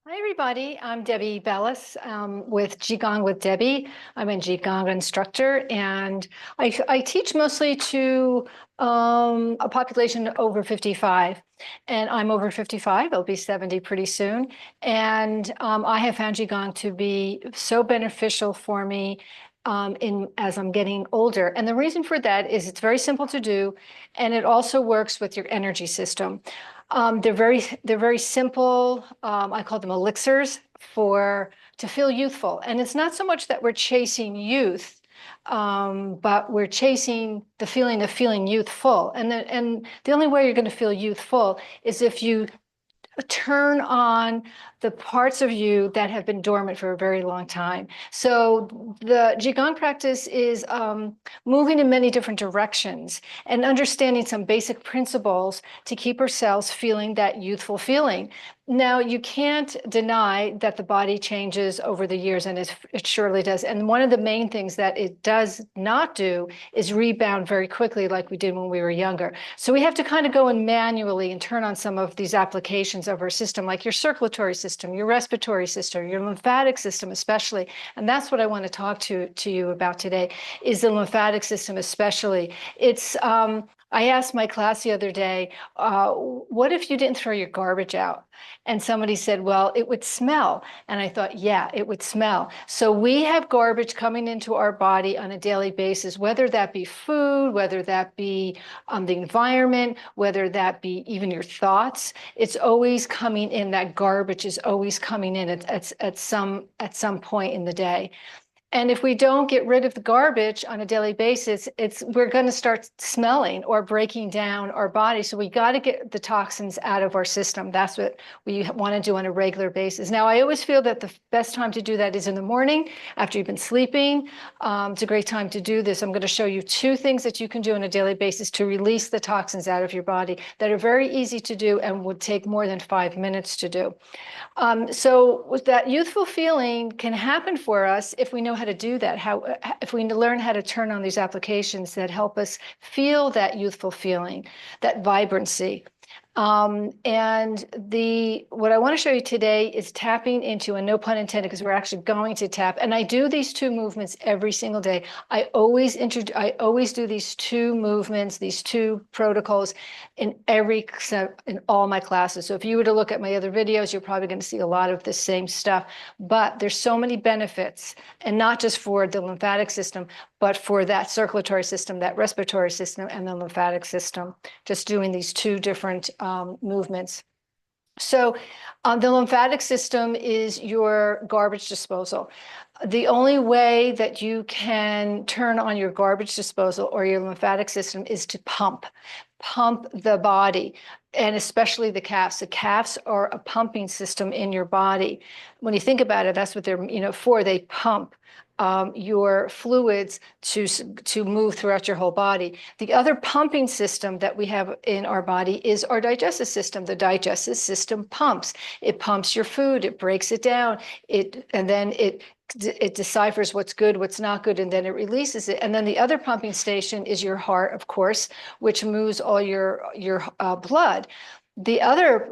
Hi, everybody. I'm Debbie Belaus with Qigong with Debbie. I'm a Qigong instructor, and I teach mostly to a population over 55. And I'm over 55. I'll be 70 pretty soon. And I have found Qigong to be so beneficial for me as I'm getting older. And the reason for that is it's very simple to do, and it also works with your energy system. They're very simple. I call them elixirs to feel youthful. And it's not so much that we're chasing youth, but we're chasing the feeling of feeling youthful. And the only way you're going to feel youthful is if you turn on the parts of you that have been dormant for a very long time. So the Qigong practice is moving in many different directions and understanding some basic principles to keep ourselves feeling that youthful feeling. Now, you can't deny that the body changes over the years, and it surely does. And one of the main things that it does not do is rebound very quickly like we did when we were younger. So we have to kind of go in manually and turn on some of these applications of our system, like your circulatory system, your respiratory system, your lymphatic system especially. And that's what I want to talk to you about today, is the lymphatic system especially. I asked my class the other day, what if you didn't throw your garbage out? And somebody said, well, it would smell. And I thought, yeah, it would smell. So we have garbage coming into our body on a daily basis, whether that be food, whether that be the environment, whether that be even your thoughts. It's always coming in. That garbage is always coming in at some point in the day. And if we don't get rid of the garbage on a daily basis, we're going to start smelling or breaking down our body. So we got to get the toxins out of our system. That's what we want to do on a regular basis. Now, I always feel that the best time to do that is in the morning after you've been sleeping. It's a great time to do this. I'm going to show you two things that you can do on a daily basis to release the toxins out of your body that are very easy to do and would take more than 5 minutes to do. So that youthful feeling can happen for us if we know how to do that, if we learn how to turn on these applications that help us feel that youthful feeling, that vibrancy. And what I want to show you today is tapping into, and no pun intended, because we're actually going to tap. And I do these two movements every single day. I always do these two movements, these two protocols in all my classes. So if you were to look at my other videos, you're probably going to see a lot of the same stuff. But there's so many benefits, and not just for the lymphatic system, but for that circulatory system, that respiratory system, and the lymphatic system, just doing these two different movements. So the lymphatic system is your garbage disposal. The only way that you can turn on your garbage disposal or your lymphatic system is to pump the body, and especially the calves. The calves are a pumping system in your body. When you think about it, that's what they're for. They pump your fluids to move throughout your whole body. The other pumping system that we have in our body is our digestive system. The digestive system pumps. It pumps your food. It breaks it down. And then it deciphers what's good, what's not good, and then it releases it. And then the other pumping station is your heart, of course, which moves all your blood. The other,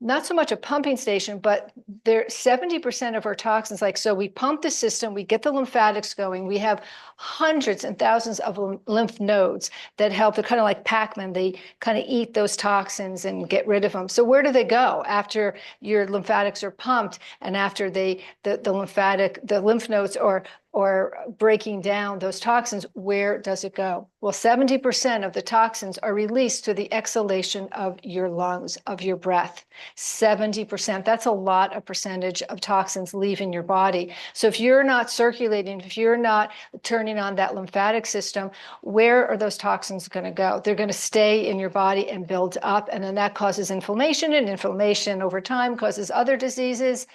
not so much a pumping station, but 70% of our toxins, so we pump the system, we get the lymphatics going, we have hundreds and thousands of lymph nodes that help. They're kind of like Pac-Man. They kind of eat those toxins and get rid of them. So where do they go after your lymphatics are pumped and after the lymph nodes or breaking down those toxins? Where does it go? Well, 70% of the toxins are released to the exhalation of your lungs, of your breath. 70%. That's a lot of percentage of toxins leaving your body. So if you're not circulating, if you're not turning on that lymphatic system, where are those toxins going to go? They're going to stay in your body and build up, and then that causes inflammation, and inflammation over time causes other diseases.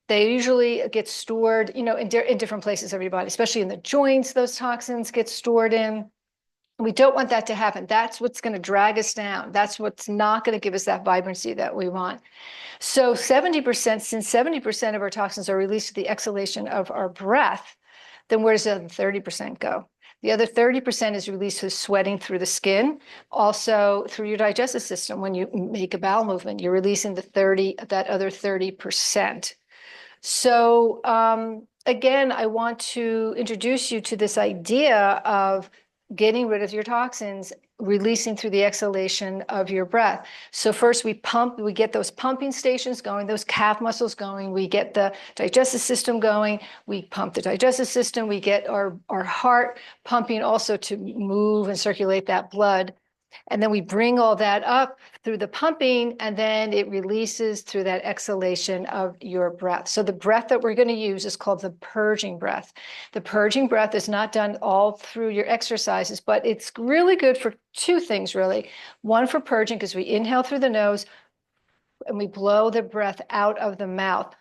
They usually get stored, in different places of your body, especially in the joints. Those toxins get stored in. We don't want that to happen. That's what's going to drag us down. That's what's not going to give us that vibrancy that we want. So 70%, since 70% of our toxins are released to the exhalation of our breath, then where does the other 30% go? The other 30% is released through sweating through the skin, also through your digestive system. When you make a bowel movement, you're releasing that other 30%. So again, I want to introduce you to this idea of getting rid of your toxins, releasing through the exhalation of your breath. So first we get those pumping stations going, those calf muscles going, we get the digestive system going, we pump the digestive system, we get our heart pumping also to move and circulate that blood. And then we bring all that up through the pumping, and then it releases through that exhalation of your breath. So the breath that we're going to use is called the purging breath. The purging breath is not done all through your exercises, but it's really good for two things, really. One, for purging, because we inhale through the nose and we blow the breath out of the mouth,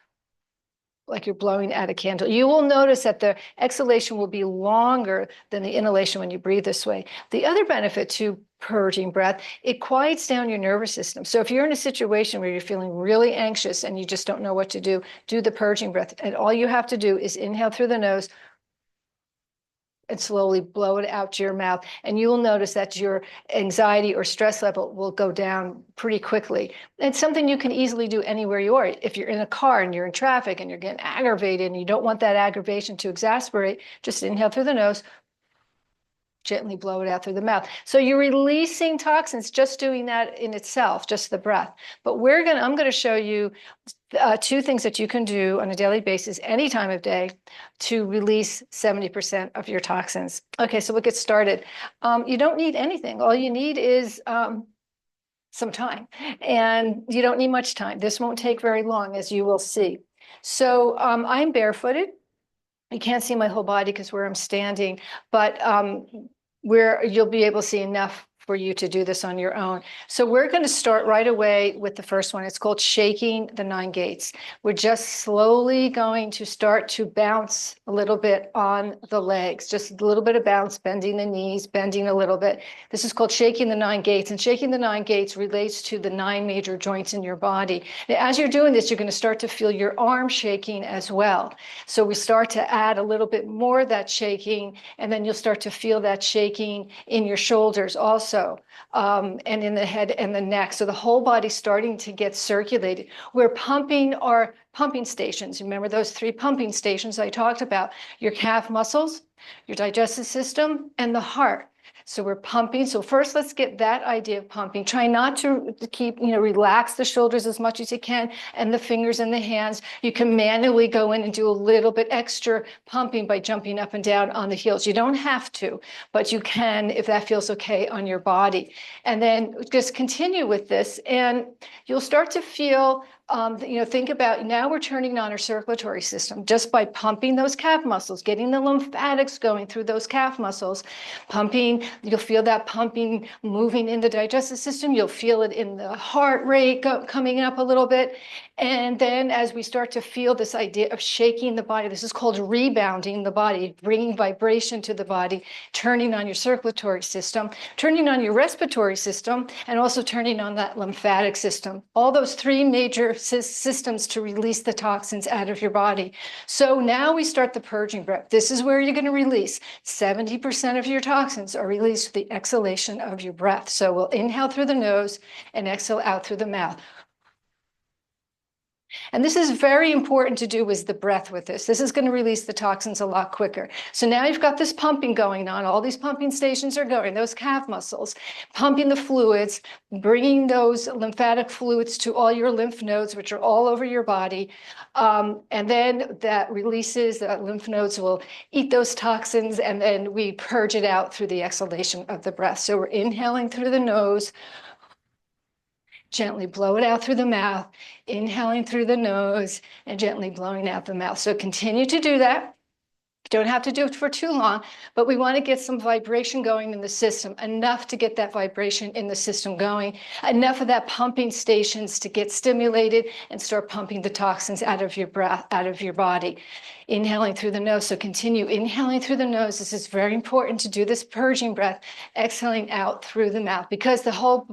like you're blowing out a candle. You will notice that the exhalation will be longer than the inhalation when you breathe this way. The other benefit to purging breath, it quiets down your nervous system. So if you're in a situation where you're feeling really anxious and you just don't know what to do the purging breath. And all you have to do is inhale through the nose and slowly blow it out to your mouth. And you will notice that your anxiety or stress level will go down pretty quickly. It's something you can easily do anywhere you are. If you're in a car and you're in traffic and you're getting aggravated and you don't want that aggravation to exasperate, just inhale through the nose, gently blow it out through the mouth. So you're releasing toxins just doing that in itself, just the breath. But I'm going to show you two things that you can do on a daily basis, any time of day, to release 70% of your toxins. Okay, so we'll get started. You don't need anything. All you need is some time, and you don't need much time. This won't take very long, as you will see. So I'm barefooted. You can't see my whole body because where I'm standing, but where you'll be able to see enough for you to do this on your own. So we're going to start right away with the first one. It's called shaking the 9 gates. We're just slowly going to start to bounce a little bit on the legs, just a little bit of bounce, bending the knees, bending a little bit. This is called shaking the 9 gates. And shaking the 9 gates relates to the 9 major joints in your body. Now, as you're doing this, you're going to start to feel your arm shaking as well. So we start to add a little bit more of that shaking, and then you'll start to feel that shaking in your shoulders also. And in the head and the neck. So the whole body's starting to get circulated. We're pumping our pumping stations. Remember those 3 pumping stations I talked about? Your calf muscles, your digestive system, and the heart. So we're pumping. So first, let's get that idea of pumping. Try not to keep, relax the shoulders as much as you can, and the fingers and the hands. You can manually go in and do a little bit extra pumping by jumping up and down on the heels. You don't have to, but you can if that feels okay on your body. And then just continue with this, and you'll start to feel think about now we're turning on our circulatory system just by pumping those calf muscles, getting the lymphatics going through those calf muscles, pumping. You'll feel that pumping moving in the digestive system. You'll feel it in the heart rate coming up a little bit. And then as we start to feel this idea of shaking the body, this is called rebounding the body, bringing vibration to the body, turning on your circulatory system, turning on your respiratory system, and also turning on that lymphatic system. All those 3 major systems to release the toxins out of your body. So now we start the purging breath. This is where you're going to release 70% of your toxins are released through the exhalation of your breath. So we'll inhale through the nose and exhale out through the mouth. And this is very important to do with the breath with this. This is going to release the toxins a lot quicker. So now you've got this pumping going on. All these pumping stations are going, those calf muscles, pumping the fluids, bringing those lymphatic fluids to all your lymph nodes, which are all over your body. And then that releases, the lymph nodes will eat those toxins, and then we purge it out through the exhalation of the breath. So we're inhaling through the nose, gently blow it out through the mouth, inhaling through the nose, and gently blowing out the mouth. So continue to do that. You don't have to do it for too long, but we want to get some vibration going in the system, enough to get that vibration in the system going, enough of that pumping stations to get stimulated and start pumping the toxins out of your breath, out of your body. Inhaling through the nose. So continue inhaling through the nose. This is very important to do this purging breath, exhaling out through the mouth, because the whole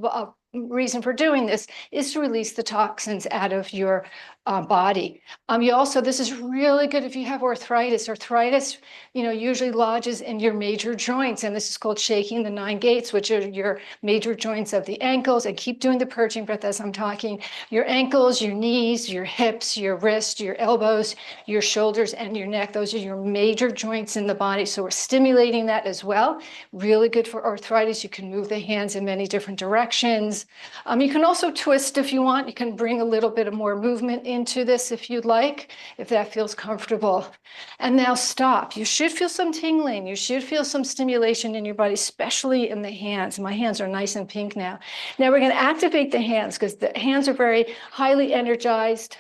reason for doing this is to release the toxins out of your body. You also, this is really good if you have arthritis. Arthritis, usually lodges in your major joints, and this is called shaking the 9 gates, which are your major joints of the ankles. And keep doing the purging breath as I'm talking. Your ankles, your knees, your hips, your wrists, your elbows, your shoulders, and your neck. Those are your major joints in the body. So we're stimulating that as well. Really good for arthritis. You can move the hands in many different directions. You can also twist if you want. You can bring a little bit of more movement into this if you'd like, if that feels comfortable. And now stop. You should feel some tingling. You should feel some stimulation in your body, especially in the hands. My hands are nice and pink now. Now we're going to activate the hands because the hands are very highly energized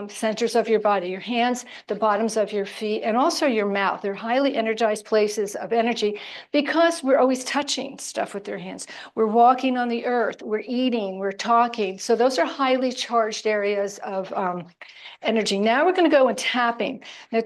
centers of your body, your hands, the bottoms of your feet, and also your mouth. They're highly energized places of energy because we're always touching stuff with their hands. We're walking on the earth, we're eating, we're talking. So those are highly charged areas of energy. Now we're going to go and tapping. Now,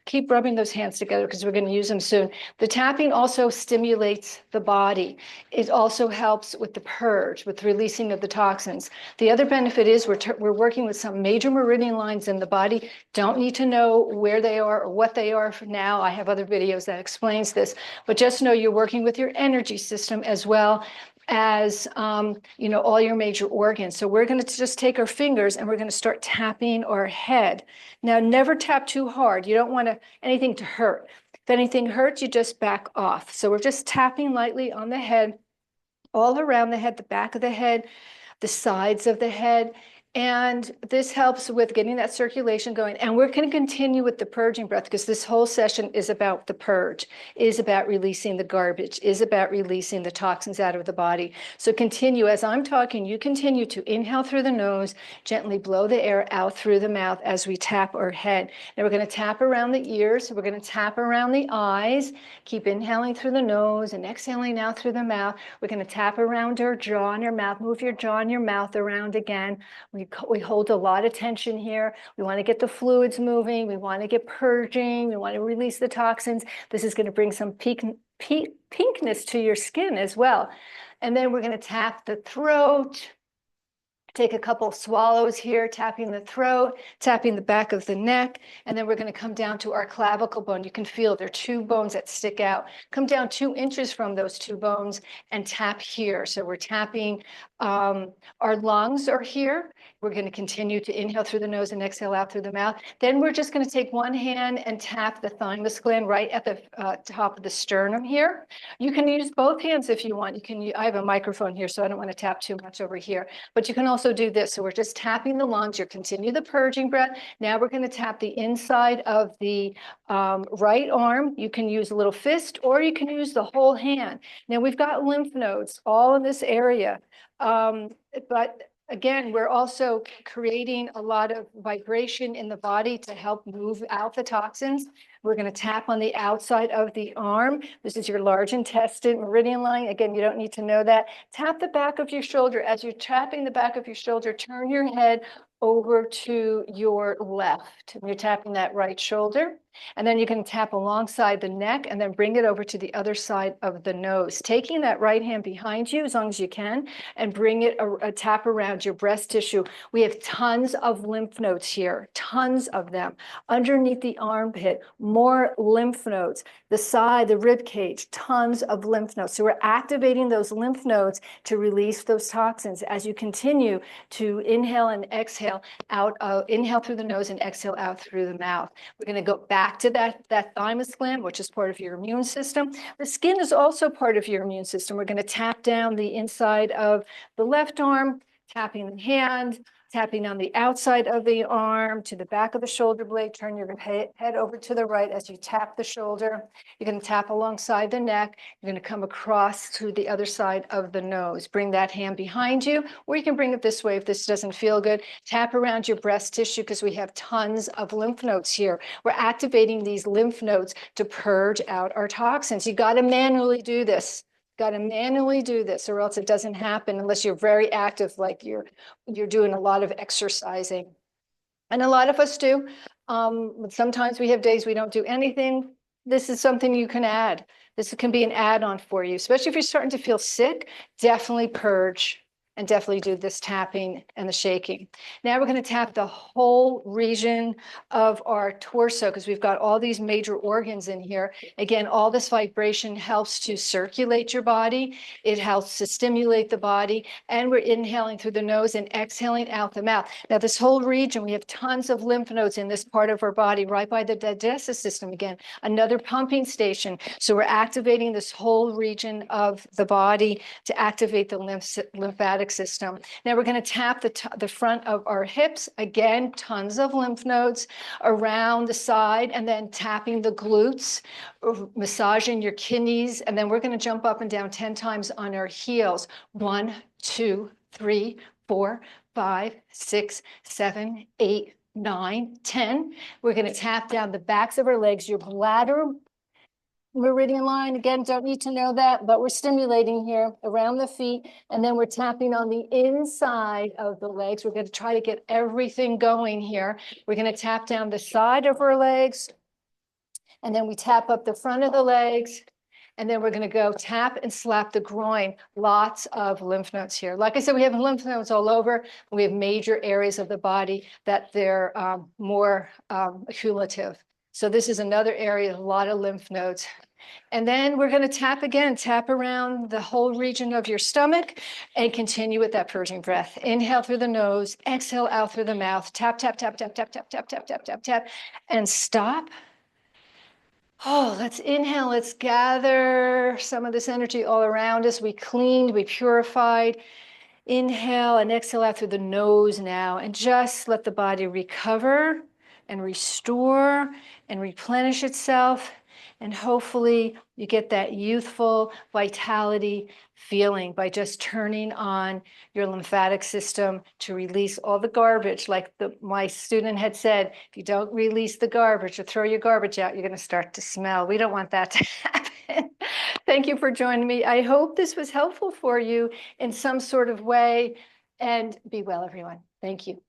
keep rubbing those hands together because we're going to use them soon. The tapping also stimulates the body. It also helps with the purge, with releasing of the toxins. The other benefit is we're working with some major meridian lines in the body. Don't need to know where they are or what they are for now. I have other videos that explains this, but just know you're working with your energy system as well as all your major organs. So we're going to just take our fingers and we're going to start tapping our head. Now, never tap too hard. You don't want anything to hurt. If anything hurts, you just back off. So we're just tapping lightly on the head, all around the head, the back of the head, the sides of the head. And this helps with getting that circulation going. And we're going to continue with the purging breath because this whole session is about the purge, is about releasing the garbage, is about releasing the toxins out of the body. So continue. As I'm talking, you continue to inhale through the nose, gently blow the air out through the mouth as we tap our head. Now we're going to tap around the ears. We're going to tap around the eyes. Keep inhaling through the nose and exhaling out through the mouth. We're going to tap around our jaw and your mouth. Move your jaw and your mouth around again. We hold a lot of tension here. We want to get the fluids moving. We want to get purging. We want to release the toxins. This is going to bring some pinkness to your skin as well. And then we're going to tap the throat. Take a couple of swallows here, tapping the throat, tapping the back of the neck, and then we're going to come down to our clavicle bone. You can feel there are 2 bones that stick out. Come down 2 inches from those 2 bones and tap here. So we're tapping, our lungs are here. We're going to continue to inhale through the nose and exhale out through the mouth. Then we're just going to take one hand and tap the thymus gland right at the top of the sternum here. You can use both hands if you want. I have a microphone here, so I don't want to tap too much over here, but you can also do this. So we're just tapping the lungs. You continue the purging breath. Now we're going to tap the inside of the right arm. You can use a little fist or you can use the whole hand. Now we've got lymph nodes all in this area, but again, we're also creating a lot of vibration in the body to help move out the toxins. We're going to tap on the outside of the arm. This is your large intestine meridian line. Again, you don't need to know that. Tap the back of your shoulder. As you're tapping the back of your shoulder, turn your head over to your left. And you're tapping that right shoulder. And then you can tap alongside the neck and then bring it over to the other side of the nose. Taking that right hand behind you as long as you can and bring it a tap around your breast tissue. We have tons of lymph nodes here, tons of them. Underneath the armpit, more lymph nodes. The side, the rib cage, tons of lymph nodes. So we're activating those lymph nodes to release those toxins as you continue to inhale and exhale out, inhale through the nose and exhale out through the mouth. We're going to go back to that thymus gland, which is part of your immune system. The skin is also part of your immune system. We're going to tap down the inside of the left arm, tapping the hand, tapping on the outside of the arm to the back of the shoulder blade. Turn your head over to the right as you tap the shoulder. You're going to tap alongside the neck. You're going to come across to the other side of the nose. Bring that hand behind you, or you can bring it this way if this doesn't feel good. Tap around your breast tissue because we have tons of lymph nodes here. We're activating these lymph nodes to purge out our toxins. You got to manually do this. Got to manually do this or else it doesn't happen unless you're very active, like you're doing a lot of exercising. And a lot of us do. Sometimes we have days we don't do anything. This is something you can add. This can be an add-on for you, especially if you're starting to feel sick. Definitely purge. and definitely do this tapping and the shaking. Now we're going to tap the whole region of our torso because we've got all these major organs in here. Again, all this vibration helps to circulate your body. It helps to stimulate the body, and we're inhaling through the nose and exhaling out the mouth. Now, this whole region, we have tons of lymph nodes in this part of our body, right by the digestive system. Again, another pumping station. So we're activating this whole region of the body to activate the lymphatic system. Now we're going to tap the front of our hips. Again, tons of lymph nodes around the side, and then tapping the glutes, massaging your kidneys, and then we're going to jump up and down 10 times on our heels. 1, 2, 3, 4, 5, 6, 7, 8, 9, 10. We're going to tap down the backs of our legs, your bladder meridian line. Again, don't need to know that, but we're stimulating here around the feet, and then we're tapping on the inside of the legs. We're going to try to get everything going here. We're going to tap down the side of our legs, and then we tap up the front of the legs, and then we're going to go tap and slap the groin. Lots of lymph nodes here. Like I said, we have lymph nodes all over. We have major areas of the body that they're more accumulative. So this is another area, a lot of lymph nodes. And then we're going to tap again, tap around the whole region of your stomach and continue with that purging breath. Inhale through the nose, exhale out through the mouth. Tap, tap, tap, tap, tap, tap, tap, tap, tap, tap, tap, and stop. Oh, let's inhale. Let's gather some of this energy all around us. We cleaned, we purified. Inhale and exhale out through the nose now, and just let the body recover and restore and replenish itself. And hopefully you get that youthful vitality feeling by just turning on your lymphatic system to release all the garbage. Like my student had said, if you don't release the garbage or throw your garbage out, you're going to start to smell. We don't want that to happen. Thank you for joining me. I hope this was helpful for you in some sort of way, and be well, everyone. Thank you.